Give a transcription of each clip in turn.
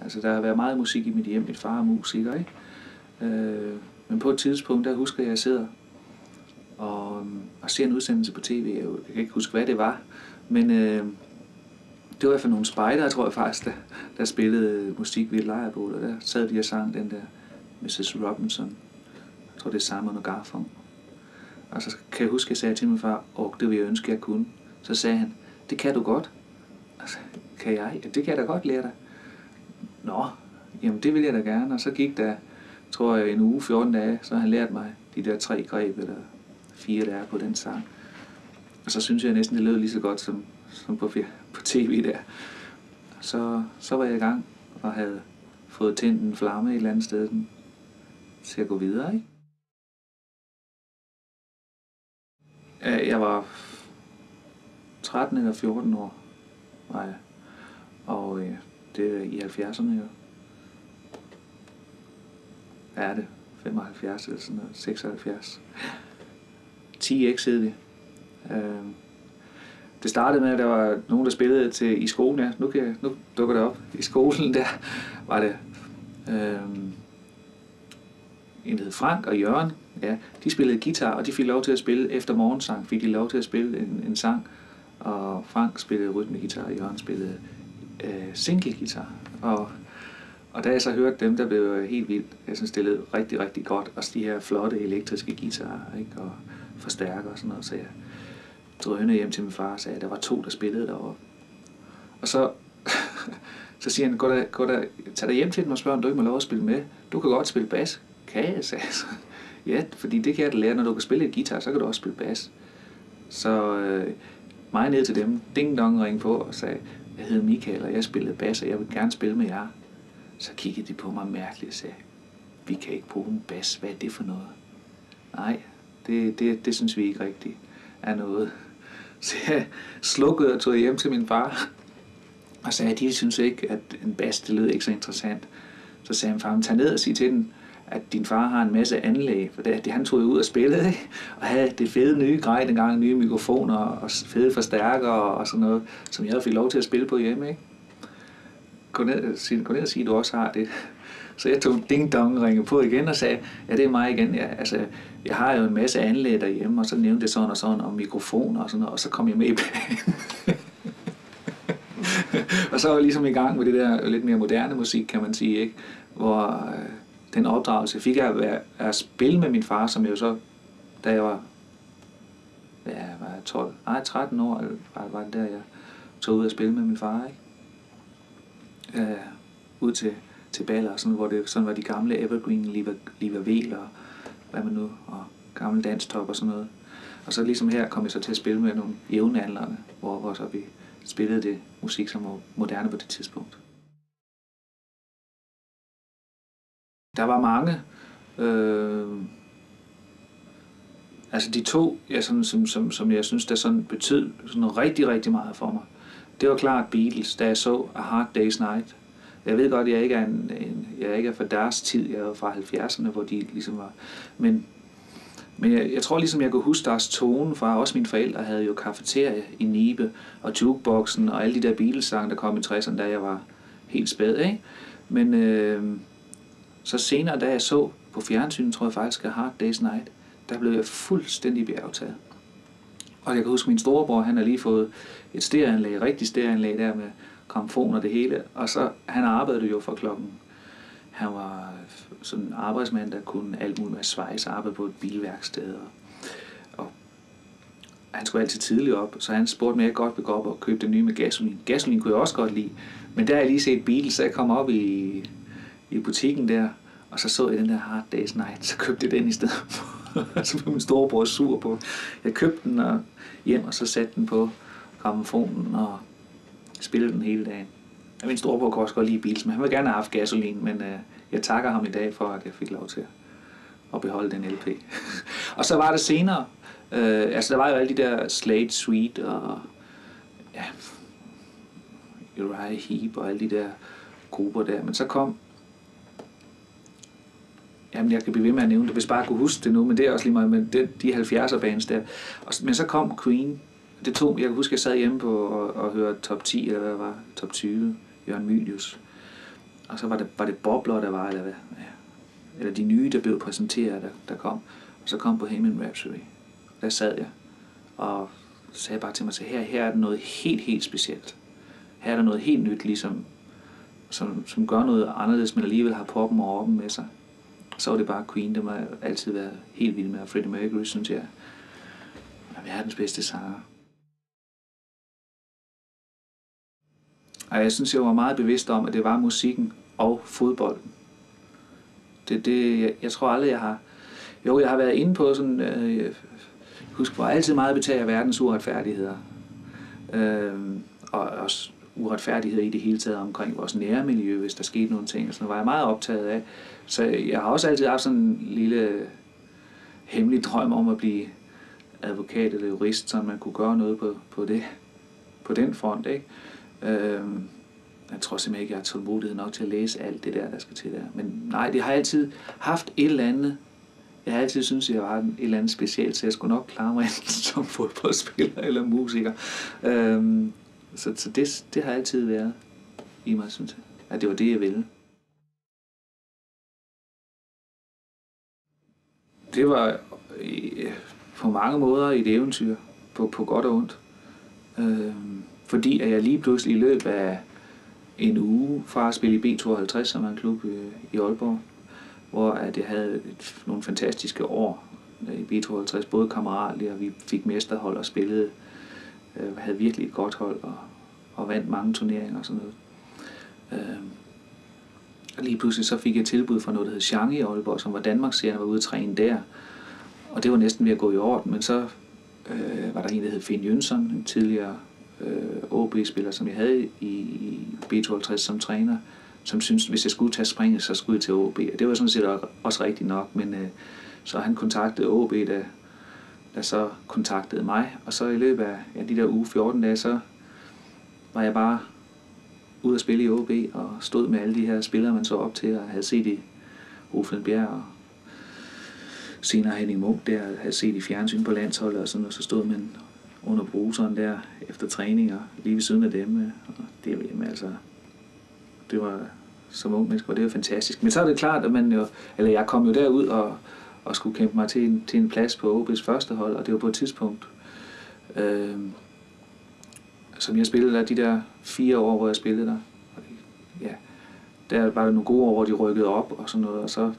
Altså, der har været meget musik i mit hjem. Min far er musiker, ikke? Men på et tidspunkt, der husker jeg, at jeg sidder og ser en udsendelse på tv. Jeg kan ikke huske, hvad det var. Men det var i hvert fald nogle spejdere, tror jeg faktisk, der spillede musik ved et lejrbål. Og der sad de og sang den der Mrs. Robinson. Jeg tror, det er Simon & Garfunkel. Og så kan jeg huske, at jeg sagde til min far, det ville jeg ønske, jeg kunne. Så sagde han, det kan du godt. Altså, kan jeg? Ja, det kan jeg da godt lære dig. Nå, jamen det vil jeg da gerne. Og så gik der, tror jeg, en uge, 14 dage, så har han lært mig de der 3 greb, eller 4, der er på den sang. Og så synes jeg næsten, det lød lige så godt som på tv der. Så var jeg i gang og havde fået tændt en flamme et eller andet sted til at gå videre, ikke? Jeg var 13 eller 14 år, var jeg. Og det er i 70'erne jo. Er det 75 eller sådan noget, 76. 10x hed vi. Det startede med, at der var nogen, der spillede i skolen. Ja, nu dukker det op. I skolen der var det en, der hed Frank og Jørgen. Ja, de spillede guitar, og de fik lov til at spille efter morgensang. Fik de lov til at spille en sang. Og Frank spillede rytmeguitar, og Jørgen spillede single-guitar. Og da jeg så hørte dem, der blev jeg helt vildt. Jeg synes, det lød rigtig, rigtig godt. Og de her flotte elektriske guitarer, ikke? Og forstærker og sådan noget. Så jeg drønede hjem til min far og sagde, at der var 2, der spillede derovre. Og så siger han, tag dig hjem til dem og spørg, om du ikke må lov at spille med. Du kan godt spille bas. Kan jeg, sagde jeg så. Ja, fordi det kan jeg da lære, når du kan spille et guitar, så kan du også spille bas. Så mig ned til dem, ding dong ring på og sagde, jeg hedder Michael, og jeg spillede bas, og jeg vil gerne spille med jer. Så kiggede de på mig mærkeligt og sagde, vi kan ikke bruge en bas, hvad er det for noget? Nej, det synes vi ikke rigtigt er noget. Så jeg slukkede og tog hjem til min far og sagde, at de synes ikke, at en bas, det lød ikke så interessant. Så sagde min far, tag ned og sig til den, at din far har en masse anlæg, for det han tog ud og spillede, ikke? Og havde det fede nye grej dengang, nye mikrofoner og fede forstærkere og sådan noget, som jeg fik lov til at spille på hjemme, ikke? Gå ned og sige, at du også har det. Så jeg tog ding-dong ringe på igen og sagde, ja, det er mig igen. Ja, altså, jeg har jo en masse anlæg derhjemme, og så nævnte jeg sådan og sådan om mikrofoner og sådan noget, og så kom jeg med i banen. Og så var jeg ligesom i gang med det der lidt mere moderne musik, kan man sige, ikke? Hvor den opdragelse fik jeg at spille med min far, som jo så, da jeg var 13 år, var det der, jeg tog ud og spille med min far, ikke? Ud til baller, sådan, hvor det sådan var de gamle Evergreen, Liva Vel og hvad man nu, og gamle danstop og sådan noget. Og så ligesom her kom jeg så til at spille med nogle jævnaldrende, hvor så vi spillede det musik, som var moderne på det tidspunkt. Der var mange, altså de 2, som jeg synes, der sådan betød sådan rigtig, rigtig meget for mig. Det var klart Beatles, da jeg så A Hard Day's Night. Jeg ved godt, at jeg ikke er fra deres tid, jeg er fra 70'erne, hvor de ligesom var. Men jeg tror ligesom, jeg kunne huske deres tone fra, også mine forældre havde jo kafeterie i Nibe, og jukeboxen, og alle de der Beatles-sange, der kom i 60'erne, da jeg var helt spæd, ikke? Men så senere, da jeg så på fjernsynet, tror jeg faktisk, A Hard Day's Night, der blev jeg fuldstændig bjergtaget. Og jeg kan huske, min storebror, han har lige fået et stereoanlæg, rigtig stereoanlæg der med gramfon og det hele. Og så, han arbejdede jo for klokken. Han var sådan en arbejdsmand, der kunne alt muligt med svejs, arbejde på et bilværksted. Og han skulle altid tidligt op, så han spurgte mig, at jeg godt ville gå op og købe det nye med gasolin. Gasolin kunne jeg også godt lide, men der har jeg lige set Beatles, så jeg kom op i butikken der, og så jeg den der Hard Day's Night, så købte jeg den i stedet. Så blev min storebror sur på. Jeg købte den og hjem, og så satte den på grammofonen og spillede den hele dagen. Min storebror kunne også godt lide Beatles, men han ville gerne have haft gasolin, men jeg takker ham i dag for, at jeg fik lov til at beholde den LP. Og så var det senere, altså der var jo alle de der Slade Suite og ja, Uriah Heep og alle de der grupper der, men så kom, jamen jeg kan blive ved med at nævne det, hvis bare jeg kunne huske det nu, men det er også lige meget med de 70'er bands der. Men så kom Queen. Jeg kan huske, jeg sad hjemme på og hørte top 10, eller hvad var top 20, Jørgen Mylius. Og så var det bobler, der var, eller hvad? Ja. Eller de nye, der blev præsenteret, der kom. Og så kom Bohemian Rhapsody. Der sad jeg og sagde bare til mig, her er der noget helt specielt. Her er der noget helt nyt, ligesom, som gør noget anderledes, men alligevel har poppen og rocken med sig. Så var det bare Queen, der har altid været helt vild med. Og Freddie Mercury, synes jeg, er verdens bedste sanger. Og jeg synes, jeg var meget bevidst om, at det var musikken og fodbolden. Jeg tror aldrig, jeg har været inde på sådan, jeg husker, hvor altid meget betager verdens uretfærdigheder. Og også uretfærdigheder i det hele taget omkring vores nærmiljø, hvis der skete nogle ting. Og sådan var jeg meget optaget af. Så jeg har også altid haft sådan en lille hemmelig drøm om at blive advokat eller jurist, så man kunne gøre noget på den front, ikke? Jeg tror simpelthen ikke, jeg har tålmodighed nok til at læse alt det der skal til der. Men nej, det har jeg altid haft et eller andet. Jeg har altid syntes, at jeg var et eller andet specielt, så jeg skulle nok klare mig som fodboldspiller eller musiker. Så det har altid været i mig, synes jeg. At det var det, jeg ville. Det var på mange måder et eventyr, på godt og ondt. Fordi at jeg lige pludselig i løbet af en uge fra at spille i B52, som er en klub i Aalborg, hvor at jeg havde nogle fantastiske år i B52, både kammeratligt, og vi fik mesterhold og spillede, havde virkelig et godt hold og vandt mange turneringer og sådan noget. Og lige pludselig så fik jeg tilbud fra noget, der hed Chang i Aalborg, som var Danmarksserien, var ude at træne der. Og det var næsten ved at gå i orden, men så var der en, der hed Finn Jønsson, en tidligere OB-spiller, som jeg havde i B52 som træner, som syntes, hvis jeg skulle tage springet, så skulle jeg til OB. Og det var sådan set også rigtigt nok, men så han kontaktede OB, der så kontaktede mig. Og så i løbet af de der uge 14 dage, så var jeg bare ude at spille i OB og stod med alle de her spillere, man så op til, og havde set i Ruflen Bjerg og senere Henning Munk der, havde set i fjernsyn på landsholdet og sådan, og så stod man under bruseren der efter træninger lige ved siden af dem. Og det var som ung menneske, og det var fantastisk. Men så er det klart, at jeg kom jo derud og skulle kæmpe mig til en plads på OB's første hold, og det var på et tidspunkt, som jeg spillede der, de der 4 år, hvor jeg spillede der. Ja, der var der nogle gode år, hvor de rykkede op og sådan noget, og så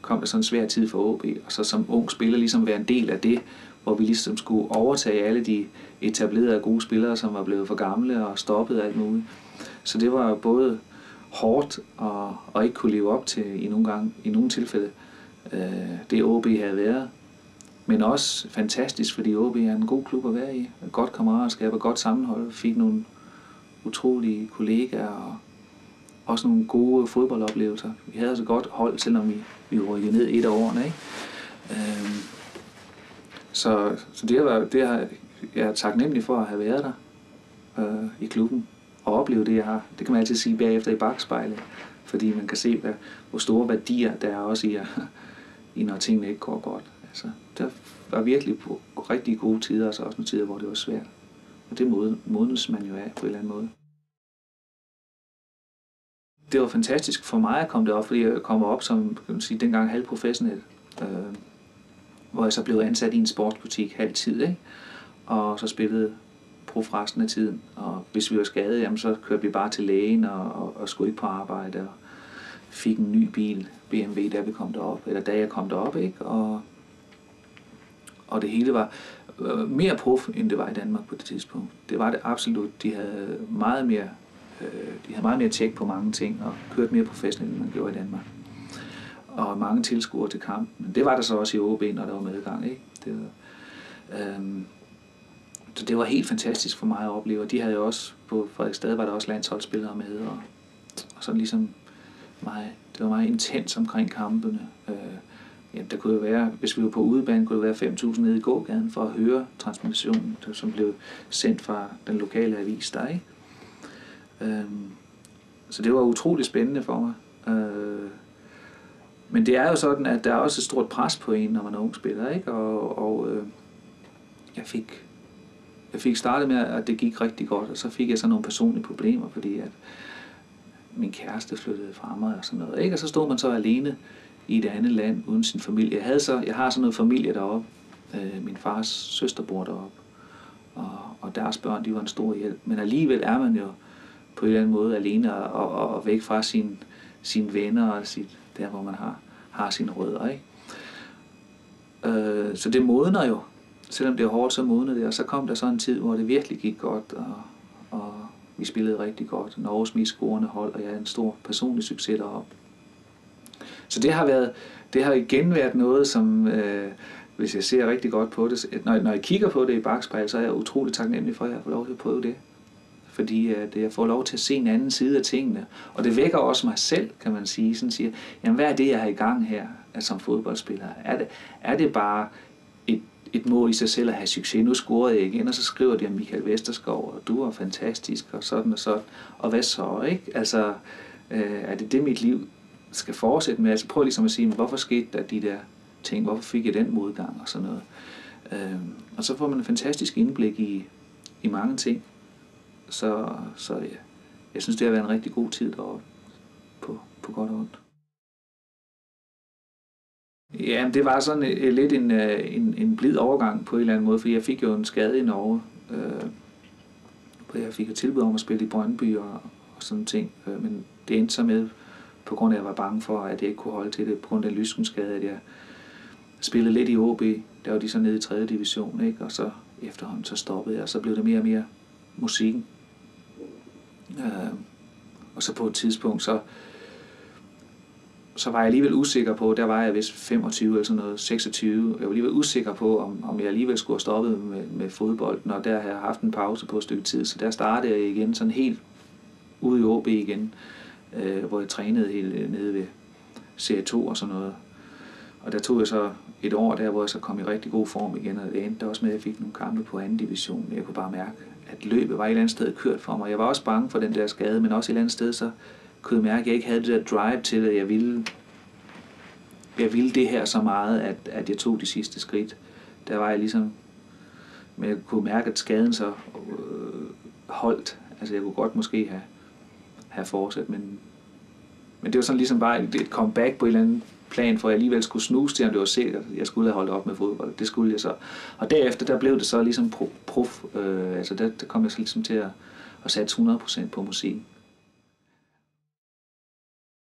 kom der sådan en svær tid for OB, og så som ung spiller ligesom være en del af det, hvor vi ligesom skulle overtage alle de etablerede gode spillere, som var blevet for gamle og stoppet alt muligt. Så det var både hårdt og ikke kunne leve op til i nogle tilfælde det OB havde været. Men også fantastisk, fordi OB er en god klub at være i. Et godt kammeratskab og godt sammenhold. Fik nogle utrolige kollegaer og også nogle gode fodboldoplevelser. Vi havde altså godt hold, selvom vi rykkede ned et af årene, ikke? Så det har jeg er taknemmelig for at have været der i klubben og opleve det, jeg har. Det kan man altid sige bagefter i bakspejlet, fordi man kan se, hvor store værdier der er også i når tingene ikke går godt. Altså, der var virkelig på rigtig gode tider, og så også nogle tider, hvor det var svært. Og det modnes man jo af på en eller anden måde. Det var fantastisk for mig at komme derop, fordi jeg kom op som, kan man sige, dengang halvprofessionel, hvor jeg så blev ansat i en sportsbutik halv tid, ikke? Og så spillede prof resten af tiden. Og hvis vi var skadet, jamen, så kørte vi bare til lægen og skulle ikke på arbejde. Og fik en ny bil, BMW, da vi kom derop, eller da jeg kom derop, ikke? Og det hele var mere prof, end det var i Danmark på det tidspunkt. Det var det absolut. De havde meget mere tjek på mange ting, og kørte mere professionelt, end man gjorde i Danmark. Og mange tilskuere til kampen. Men det var der så også i OB, når der var medgang, ikke? Så det var helt fantastisk for mig at opleve. Og de havde jo også, på Frederiksstad var der også landsholdsspillere med, og sådan ligesom det var meget intens omkring kampene. Der kunne jo være, hvis vi var på udebane, kunne det være 5.000 nede i gågaden for at høre transmissionen, som blev sendt fra den lokale avis der, ikke? Så det var utroligt spændende for mig. Men det er jo sådan, at der er også et stort pres på en, når man er ung spiller, ikke? Og jeg fik startet med, at det gik rigtig godt, og så fik jeg så nogle personlige problemer, fordi at min kæreste flyttede fra mig og sådan noget, ikke? Og så stod man så alene i et andet land uden sin familie. Jeg har sådan noget familie deroppe. Min fars søster bor deroppe, og deres børn, de var en stor hjælp. Men alligevel er man jo på en eller anden måde alene og væk fra sine venner og der, hvor man har sine rødder, ikke? Så det modner jo. Selvom det er hårdt, så modner det. Og så kom der så en tid, hvor det virkelig gik godt, og vi spillede rigtig godt. Norges mest scorende hold, og jeg er en stor personlig succes deroppe. Så det har igen været noget, som, hvis jeg ser rigtig godt på det, når jeg kigger på det i bakspejl, så er jeg utrolig taknemmelig for, at jeg har fået lov til at prøve det. Fordi at jeg får lov til at se en anden side af tingene. Og det vækker også mig selv, kan man sige. Sådan siger, jamen hvad er det, jeg har i gang her som fodboldspiller? Er det bare et mål i sig selv at have succes? Nu scorede jeg igen, og så skriver de om Michael Vesterskov, og du var fantastisk, og sådan og sådan. Og hvad så, ikke? Altså, er det mit liv skal fortsætte med? Altså prøv ligesom at sige, hvorfor skete der de der ting? Hvorfor fik jeg den modgang og sådan noget? Og så får man en fantastisk indblik i mange ting. Så ja, jeg synes, det har været en rigtig god tid deroppe, på godt og ondt. Ja, det var sådan lidt en blid overgang på en eller anden måde, fordi jeg fik jo en skade i Norge. Jeg fik jo tilbud om at spille i Brøndby og sådan ting, men det endte så med, på grund af, at jeg var bange for, at jeg ikke kunne holde til det, på grund af lyskenskade, at jeg spillede lidt i OB, der var de så nede i 3. division, ikke? Og så efterhånden så stoppede jeg, og så blev det mere og mere musikken. Og så på et tidspunkt, så var jeg alligevel usikker på, der var jeg vist 25 eller sådan noget, 26, jeg var alligevel usikker på, om jeg alligevel skulle have stoppet med fodbolden, og der har jeg haft en pause på et stykke tid, så der startede jeg igen sådan helt ude i OB igen, hvor jeg trænede helt nede ved Serie 2 og sådan noget. Og der tog jeg så et år der, hvor jeg så kom i rigtig god form igen, og det endte også med, at jeg fik nogle kampe på 2. division. Jeg kunne bare mærke, at løbet var et eller andet sted kørt for mig. Jeg var også bange for den der skade, men også et eller andet sted, så kunne jeg mærke, at jeg ikke havde det der drive til, at jeg ville det her så meget, at jeg tog de sidste skridt. Der var jeg ligesom, men jeg kunne mærke, at skaden så holdt. Altså jeg kunne godt måske have fortsat, men det var sådan ligesom bare et comeback på en eller anden plan, for jeg alligevel skulle snuse til, om det var sikkert, jeg skulle have holdt op med fodbold. Det skulle jeg så. Og derefter, der blev det så ligesom prof. Altså der kom jeg så ligesom til at satse 100% på musik.